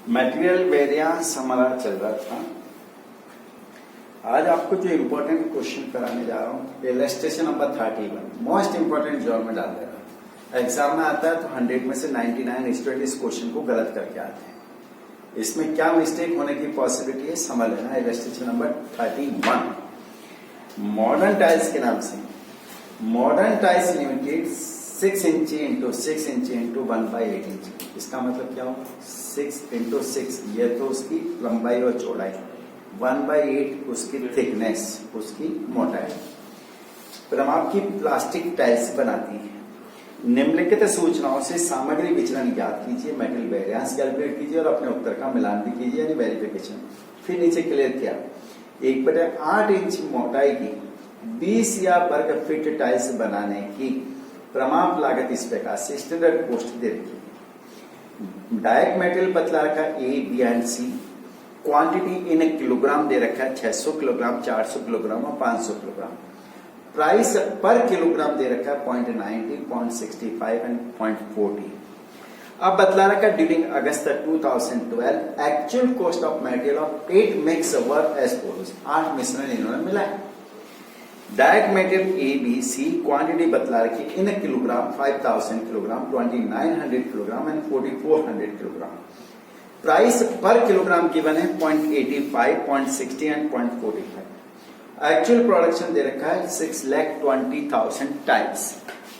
Material variance हमारा चल रहा था। आज आपको जो इम्पोर्टेंट क्वेश्चन कराने जा रहा हूँ, illustration number 31 most important zone में डाल दे रहा हूँ। एग्जाम में आता है तो 100 में से 99 स्टूडेंट इस क्वेश्चन को गलत करके आते हैं। इसमें क्या मिस्टेक होने की पॉसिबिलिटी है समझ लेना। इलस्ट्रेशन नंबर 31 मॉडर्न टाइल्स के नाम से, मॉडर्न टाइल्स लिमिटेड 6 इंची इंटू 6 इंची इंटू 1/8 इंची। इसका मतलब क्या होगा? 6 इंटू 6 ये तो उसकी लंबाई और चौड़ाई, 1/8 उसकी थिकनेस, उसकी मोटाई। फिर हम आपकी प्लास्टिक टाइल्स बनाती है। निम्नलिखित सूचनाओं से सामग्री विचलन ज्ञात कीजिए, मेटेरियल वेरिएंस कैलकुलेट कीजिए और अपने उत्तर का मिलान भी कीजिए, यानी वेरिफिकेशन। फिर नीचे क्लियर किया 1/8 इंच मोटाई की 20 या वर्ग फीट टाइल्स बनाने की प्रमाप लागत इस प्रकार से स्टैंडर्ड कॉस्ट दे रखी है। डायरेक्ट मटेरियल बतला रखा A B and C. Quantity in kilogram दे रखा है 600 किलोग्राम, 400 किलोग्राम और 500 किलोग्राम। प्राइस पर किलोग्राम दे रखा है 0.90, 0.65 एंड 0.40। अब बतला रखा during August 2012 actual cost of material of 8 mix were as follows. 8 मिश्रण इन्होंने मिलाया। Direct material A B C quantity बतला रखी in kilogram 5000 kilogram, 2900 kilogram and 4400 kilogram. Price per kilogram given है 0.85, 0.60 एंड 0.45। एक्चुअल प्रोडक्शन दे रखा है 6,20,000 टाइल्स।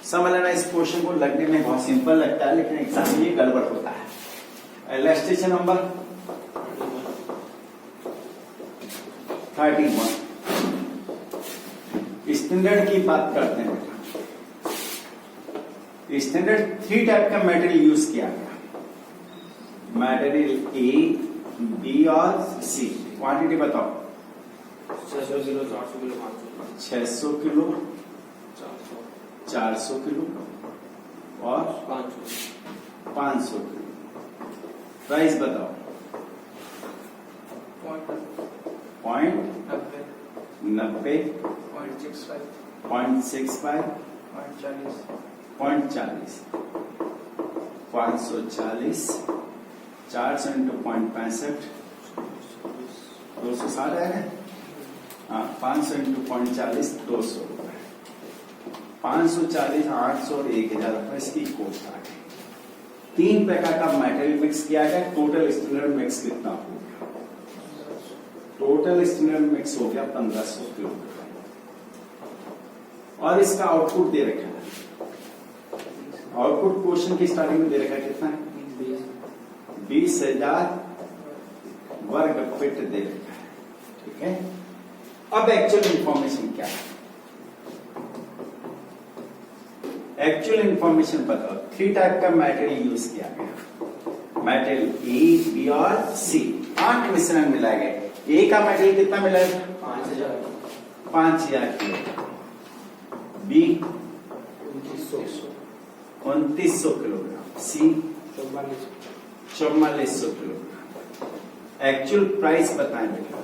समझ लेना, इस क्वेश्चन को लगने में बहुत सिंपल लगता है लेकिन एग्जाम में गड़बड़ होता है। इलस्ट्रेशन नंबर 31 स्टैंडर्ड की बात करते हैं बेटा। स्टैंडर्ड 3 टाइप का मटेरियल यूज किया गया, मटेरियल ए बी और सी। क्वांटिटी बताओ। 600 किलो, 400 किलो, 500 600 किलो, 400 किलो और 500 किलो। प्राइस बताओ। 0.90, 0.65, 0.40, 540, 400 इंटू 0.65, 260 है। हाँ, 500 इंटू 0.40, 200 रुपए। 540, 800 और 1000 रुपए इसकी कॉस्ट आ गई। 3 प्रकार का मटेरियल मिक्स किया गया। टोटल स्टैंडर्ड मिक्स कितना हो गया? टोटल स्टैंडर्ड मिक्स हो गया 1500 किलो। और इसका आउटपुट दे रखा है। आउटपुट क्वेश्चन की स्टार्टिंग में दे रखा है कितना? 20,000 वर्ग फीट दे रखा है। ठीक है। अब एक्चुअल इंफॉर्मेशन क्या है? एक्चुअल इंफॉर्मेशन बताओ। 3 टाइप का मटेरियल यूज किया गया, मटेरियल ए बी और सी। 8 मिश्रण मिलाए गए। ए का मटेरियल कितना मिला है? 5000 किलो। बी 2900 किलोग्राम, सी 4400 किलोग्राम। एक्चुअल प्राइस बताएं बेटा।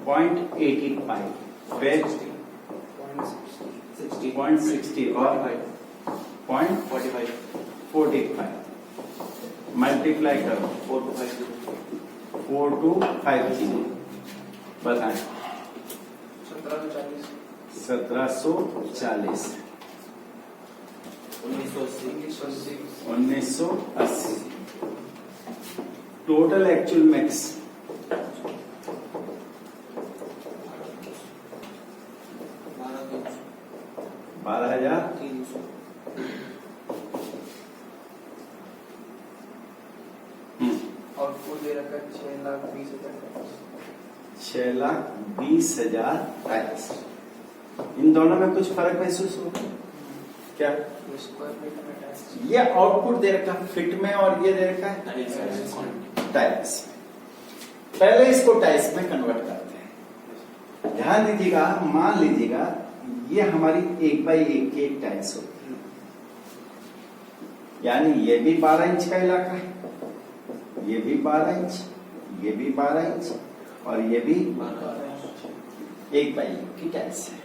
0.85, फिर 0.60 और 0.45। मल्टीप्लाई करो 4 to 5 किलो। बताएं। 1740, 1980। Total actual mix 12,300। आउटपुट दे रखा 6,20,000। 6,20,000 टाइल्स। इन दोनों में कुछ फर्क महसूस होगा क्या? ये आउटपुट दे रखा फिट में और ये दे रखा है टाइल्स। पहले इसको टाइल्स में कन्वर्ट करते हैं। ध्यान दीजिएगा, मान लीजिएगा ये हमारी 1/1 की एक टाइल्स होती है, यानी ये भी 12 इंच का इलाका है, ये भी 12 इंच, ये भी 12 इंच और ये भी 1/1 की टाइल्स है।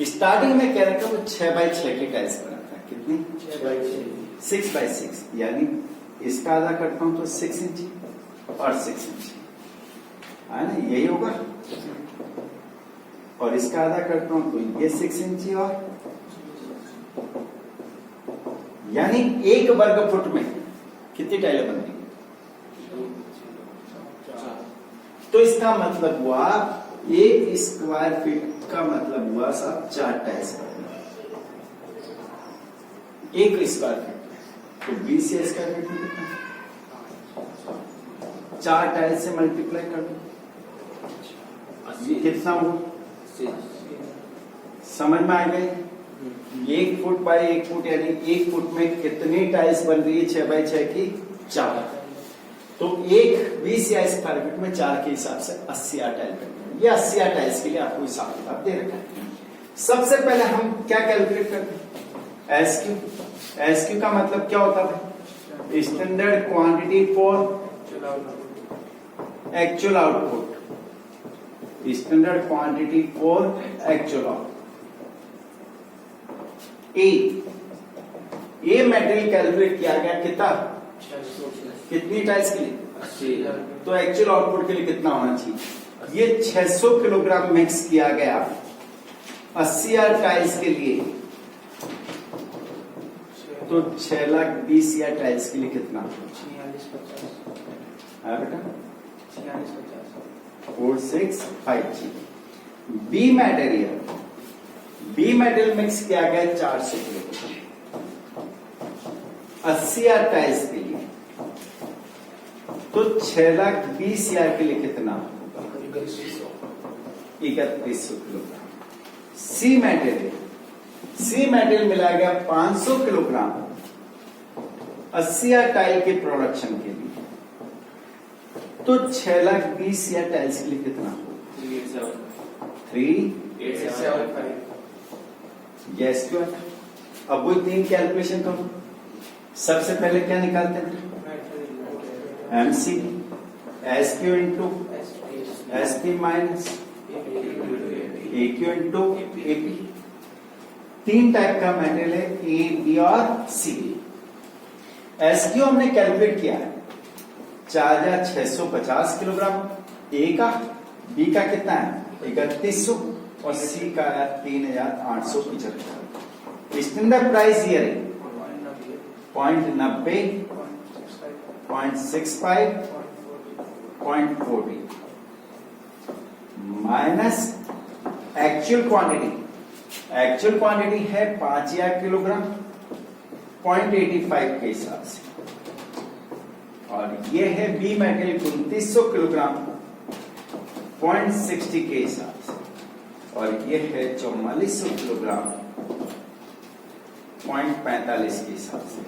स्टार्टिंग में कह रखा वो 6x6 की टाइल्स बनाता है। कितनी? 6x6, यानी इसका आधा करता हूं तो 6 इंची और 6 इंची, है ना, यही होगा। और इसका आधा करता हूं तो ये 6 इंची और, यानी 1 वर्ग फुट में कितनी टाइलें बनती? तो इसका मतलब हुआ 1 स्क्वायर फीट का मतलब हुआ साहब 4 टाइल्स बनना। 1 स्क्वायर फीट तो 20 स्क्वायर फीट में कितना? 4 टाइल्स से मल्टीप्लाई कर दो, ये कितना हुआ? समझ में आ गई? 1 फुट बाय 1 फुट, यानी 1 फुट में कितनी टाइल्स बन रही है? 6 बाय 6 की 4। तो 1 20 स्क्वायर फीट में 4 के हिसाब से 80 टाइल बन रही है। ये 80 टाइल्स के लिए आपको हिसाब किताब दे रखा है। सबसे पहले हम क्या कैलकुलेट करते हैं? एसक्यू का मतलब क्या होता था? Standard quantity for actual output, standard quantity for actual output. A material calculate किया गया कितना? कितनी टाइल्स के लिए? 80। तो एक्चुअल आउटपुट के लिए कितना होना चाहिए? ये 600 किलोग्राम मिक्स किया गया 80,000 टाइल्स के लिए, तो 6,20,000 टाइल्स के लिए कितना? 4650 है बेटा? 4650 4650। बी मटेरियल मिक्स किया गया 400 किलोग्राम 80,000 टाइल्स के लिए, तो 6,20,000 के लिए कितना होगा? 3100 किलोग्राम। सी मटेरियल मिला गया 500 किलोग्राम 80,000 टाइल के प्रोडक्शन के लिए, तो 6,20,000 टाइल्स के लिए कितना होगा? 3875। यस क्यों? अब वो 3 कैलकुलेशन करो। सबसे पहले क्या निकालते हैं? MC SQ into SP minus AQ into AP. 3 type का मेटेरियल है, ए बी और सी। एसक्यू हमने कैलकुलेट किया है 4,650 किलोग्राम ए का, बी का कितना है 3,100 और सी का 3,875। स्टैंडर्ड प्राइस ये है 0.90, 0.65, 0.40 माइनस एक्चुअल क्वांटिटी है 5,000 किलोग्राम 0.85 के हिसाब से, और ये है बी मेटेरियल 2,900 किलोग्राम 0.60 के हिसाब से, और ये है 4,400 किलोग्राम 0.45 के हिसाब से।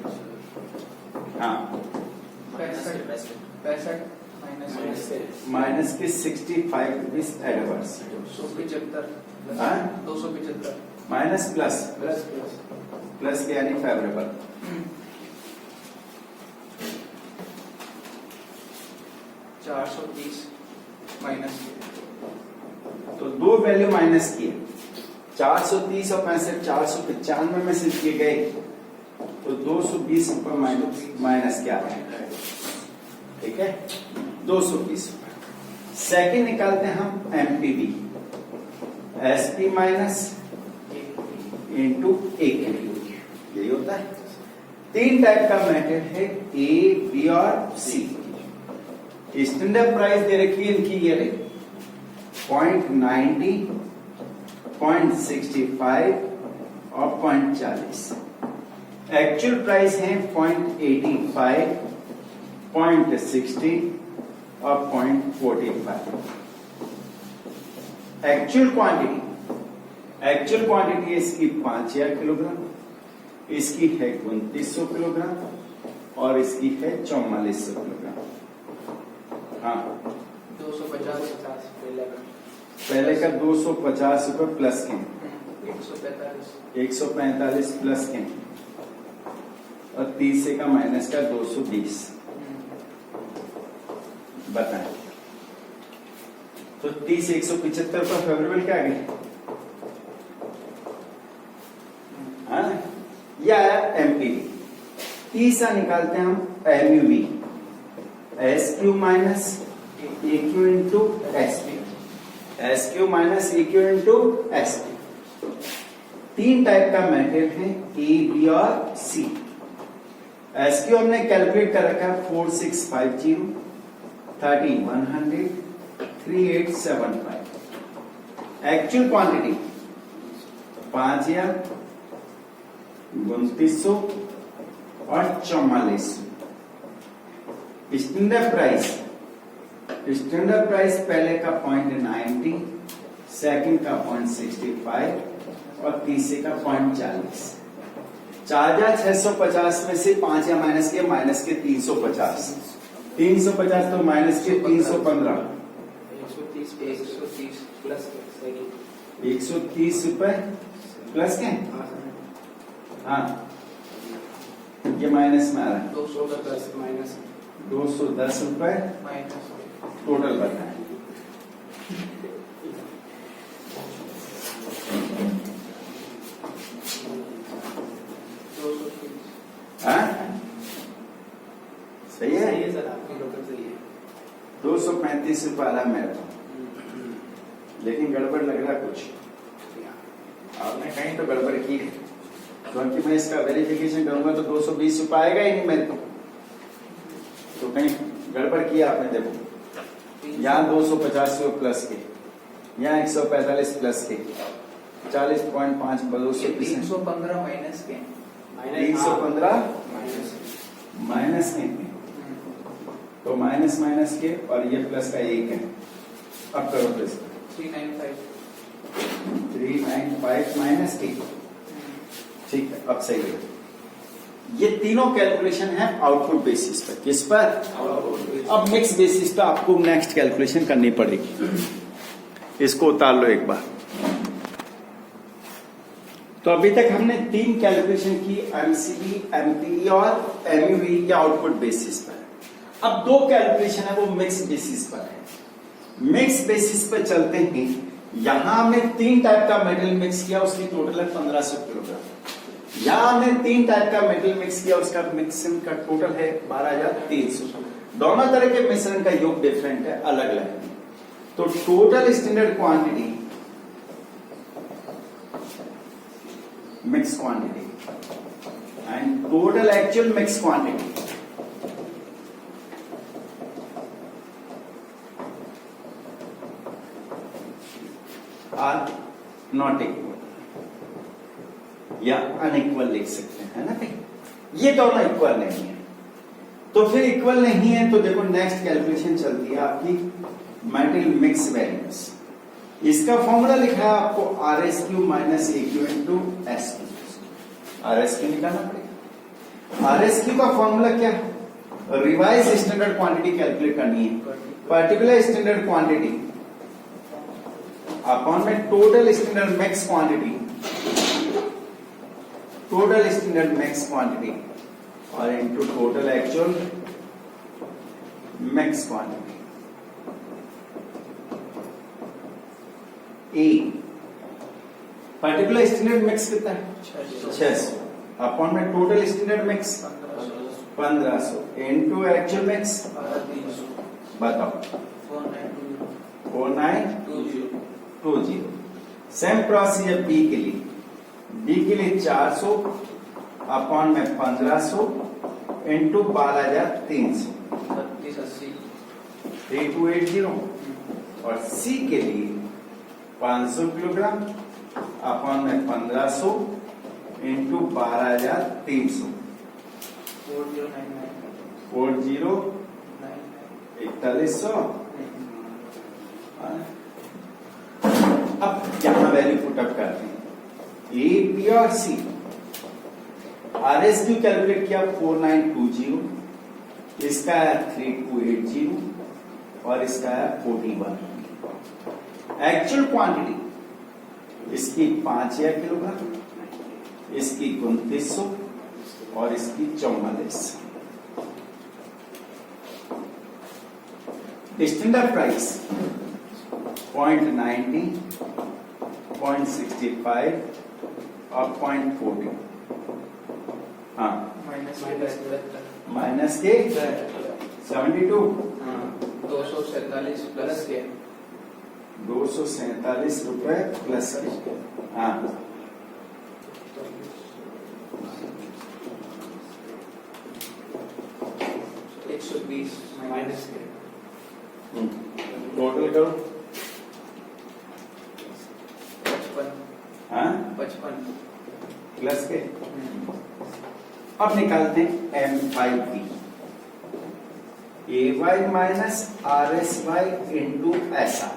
हाँ, 65 माइनस के 65 rupees adverse, 275 minus plus plus plus के यानी फेवरेबल। 430 माइनस, तो 2 वैल्यू माइनस किए 430 और 65 495 में से किए गए, तो 220 रुपए माइनस क्या है? ठीक है, 220 रुपए। सेकेंड निकालते हैं हम MPV, SP minus into AQ, यही होता है। 3 टाइप का मेथड है, ए बी और सी। स्टैंडर्ड प्राइस दे रखी है इनकी, ये रही 0.90, 0.65 और 0.40। एक्चुअल प्राइस है 0.85, 0.60 और 0.45। एक्चुअल क्वांटिटी इसकी 5,000 किलोग्राम, इसकी है 2,900 किलोग्राम और इसकी है 4,400 किलोग्राम। हाँ, 250 पहले का 250 रुपए प्लस के 145 145 प्लस के, और 30 का माइनस का 220। बताएं, तो 30 175 पर फेवरेबल क्या आ गई? हाँ, यह आया एमपीवी। तीसरा निकालते हैं हम MUV, S Q minus A Q into S P, S Q minus A Q into S P. तीन टाइप का मेथड है, ए बी और सी। एस क्यू हमने कैलकुलेट कर रखा है 4650 3100 3875। एक्चुअल क्वांटिटी 5000 2900 और 4400। स्टैंडर्ड प्राइस पहले का 0.90, सेकंड का 0.65 और तीसरे का 0.40। 4650 में से 5000 माइनस के 350, 350 तो माइनस के 315, 130 प्लस 130 रुपए प्लस के, हाँ ये माइनस में आ रहा है 210 माइनस 210 रुपए माइनस टोटल बताएं। हाँ? सही है, ये सर आपकी टोटल सही है। 235 रुपए आ रहा है मेरे को, लेकिन गड़बड़ लग रहा है कुछ। आपने कहीं तो गड़बड़ की है, क्योंकि मैं इसका वेरिफिकेशन करूंगा तो 220 रुपए आएगा ही नहीं मेरे को, तो कहीं गड़बड़ किया आपने। देखो यहाँ 250 रुपए प्लस के, यहाँ 145 प्लस के, 40.5 230 315 माइनस के 315 माइनस के, तो माइनस माइनस के और ये प्लस का एक है। अब करो तो इसका 395 माइनस के, ठीक है अब सही है। ये तीनों कैलकुलेशन है आउटपुट बेसिस पर। किस पर? अब मिक्स बेसिस पर आपको नेक्स्ट कैलकुलेशन करनी पड़ेगी। इसको उतार लो एक बार। तो अभी तक हमने तीन कैलकुलेशन की, एमसीबी, एमपीई और एमयूवी के आउटपुट बेसिस पर। अब दो कैलकुलेशन है वो मिक्स बेसिस पर है। मिक्स बेसिस पर चलते हैं। यहां हमने तीन टाइप का मेटल मिक्स किया, उसकी टोटल है 1500 किलोग्राम। यहां हमने तीन टाइप का मेटल मिक्स किया, उसका मिक्सिंग का टोटल है 12300। दोनों तरह के मिश्रण का योग डिफरेंट है, अलग अलग है। तो total standard quantity, mix quantity and total actual mix quantity are not equal या अनइक्वल लिख सकते हैं, है ना भाई। ये दोनों इक्वल नहीं है, तो फिर इक्वल नहीं है तो देखो नेक्स्ट कैलकुलेशन चलती है आपकी मेटल मिक्स वैल्यूज। इसका फॉर्मूला लिखा है आपको R S Q minus A Q into S Q. R S Q निकालना पड़ेगा। आर एस क्यू का फॉर्मूला क्या है? रिवाइज स्टैंडर्ड क्वांटिटी कैलकुलेट करनी है, पर्टिकुलर स्टैंडर्ड क्वांटिटी अपॉन में total standard mix quantity, total standard mix quantity और into total actual mix quantity. A particular standard mix कितना है? 600 अपॉन में total standard mix 1500 into actual mix बताओ 4920। Same procedure B के लिए। B के लिए 400 अपॉन में 1500 इंटू 12300 3280। और सी के लिए 500 किलोग्राम अपॉन में 1500 इंटू 12300 4100। अब यहां वैल्यू पुट अप करते हैं, ए बी और सी। आर एस क्यू कैलकुलेट किया 4920, इसका है 3280 और इसका है 41। एक्चुअल क्वांटिटी इसकी 5000 किलोग्राम, इसकी 2900 और इसकी 4400। स्टैंडर्ड प्राइस 0.90, 0.65 और 0.40। हाँ माइनस माइनस के 72 247 प्लस के 247 रुपए प्लस के। हाँ 120 माइनस के टोटल करो। 55 हाँ 55 प्लस के। अब निकालते हैं M5P AY minus RSY into SR।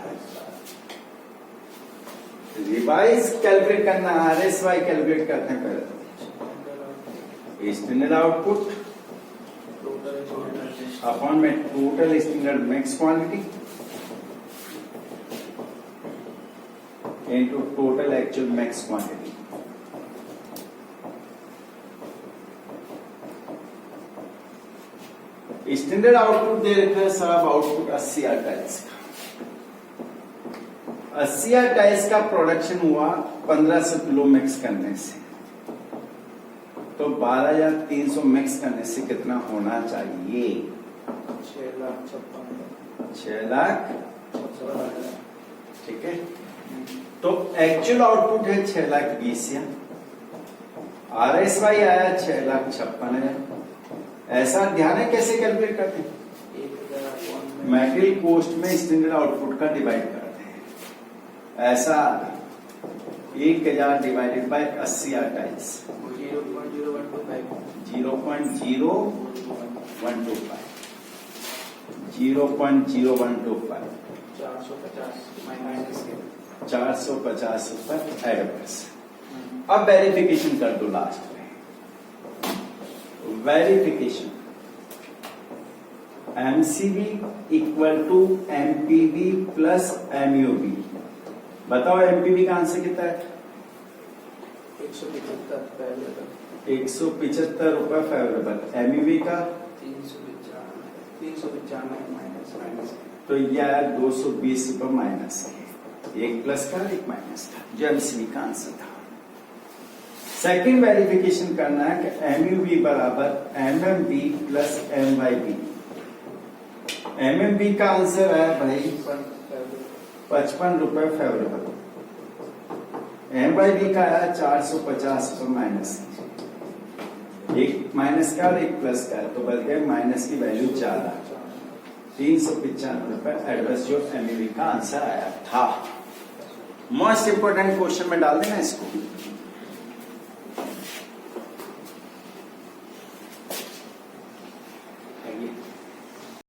Revise calculate करना, RSY कैलकुलेट करते हैं पहले। स्टैंडर्ड आउटपुट अपॉन में total standard mix quantity into total actual mix quantity. Standard output दे रखा है साहब, आउटपुट 80 टाइल्स का। 80 टाइल्स का प्रोडक्शन हुआ 1500 किलो मिक्स करने से, तो 12,300 मिक्स करने से कितना होना चाहिए? 6 लाख। ठीक है, तो एक्चुअल आउटपुट है 6,20,000। RSY आया 6,56,000। ऐसा ध्यान है कैसे कैलकुलेट करते हैं? मटेरियल कॉस्ट में स्टैंडर्ड आउटपुट का डिवाइड करते हैं। ऐसा 1,000 डिवाइडेड बाय 80 टाइल्स 0.0125 0.0125 0.0125 450 माइनस के 450 रुपए एडवर्स। अब वेरिफिकेशन कर दो लास्ट में। Verification MCV equal to MPV plus MUV। बताओ MPV का आंसर कितना है? 175 पहले तक 175 रुपए फेवरेबल। MUV का 395 माइनस तो यह 220 रुपए माइनस है। एक प्लस का एक माइनस का, जो MCV का आंसर था। सेकंड वेरिफिकेशन करना है कि MUV बराबर MMV प्लस MYV। MMV का आंसर है भाई 55 रुपए फेवरेबल। MYV का है 450 रुपए माइनस। एक माइनस का और एक प्लस का है, तो बच गए माइनस की वैल्यू 4 395 रुपए एडवर्स, जो MUV का आंसर आया था। मोस्ट इंपोर्टेंट क्वेश्चन में डाल देना इसको।